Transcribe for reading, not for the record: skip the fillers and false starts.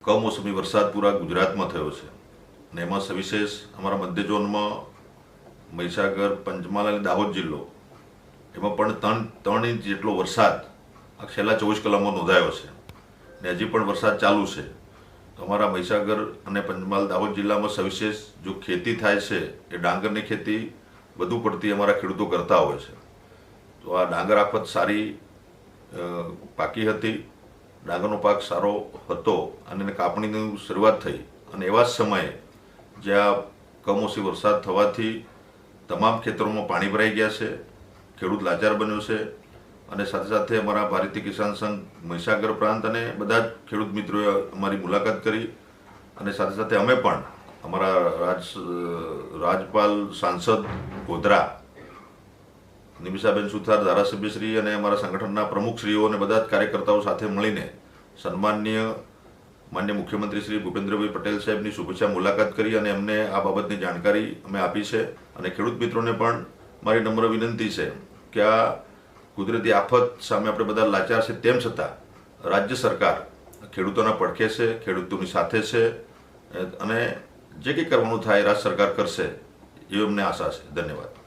કમોસમી વરસાદ પૂરા ગુજરાતમાં થયો છે અને એમાં સવિશેષ અમારા મધ્ય ઝોનમાં મહીસાગર, પંચમહાલ અને દાહોદ જિલ્લો એમાં પણ 3 ઇંચ જેટલો વરસાદ આ છેલ્લા 24 કલાકમાં નોંધાયો છે ને હજી પણ વરસાદ ચાલુ છે. અમારા મહીસાગર અને પંચમહાલ, દાહોદ જિલ્લામાં સવિશેષ જો ખેતી થાય છે એ ડાંગરની ખેતી વધુ પડતી અમારા ખેડૂતો કરતા હોય છે. તો આ ડાંગર આફત સારી પાકી હતી, ડાંગરનો પાક સારો હતો અને એને કાપણીની શરૂઆત થઈ અને એવા જ સમયે જ્યાં કમોસમી વરસાદ થવાથી તમામ ખેતરોમાં પાણી ભરાઈ ગયા છે, ખેડૂત લાચાર બન્યો છે અને સાથે સાથે અમારા ભારતીય કિસાન સંઘ મહીસાગર પ્રાંત અને બધા જ ખેડૂત મિત્રોએ અમારી મુલાકાત કરી અને સાથે સાથે અમે પણ અમારા રાજપાલ સાંસદ ગોધરા નિમિષાબેન સુથાર, ધારાસભ્યશ્રી અને અમારા સંગઠનના પ્રમુખશ્રીઓ અને બધા જ કાર્યકર્તાઓ સાથે મળીને સન્માનનીય માન્ય મુખ્યમંત્રી શ્રી ભૂપેન્દ્રભાઈ પટેલ સાહેબની શુભેચ્છા મુલાકાત કરી અને એમને આ બાબતની જાણકારી અમે આપી છે. અને ખેડૂત મિત્રોને પણ મારી નમ્ર વિનંતી છે કે આ કુદરતી આફત સામે આપણે બધા લાચાર છે, તેમ છતાં રાજ્ય સરકાર ખેડૂતોના પડખે છે, ખેડૂતોની સાથે છે અને જે કંઈ કરવાનું થાય રાજ્ય સરકાર કરશે એવી અમને આશા છે. ધન્યવાદ.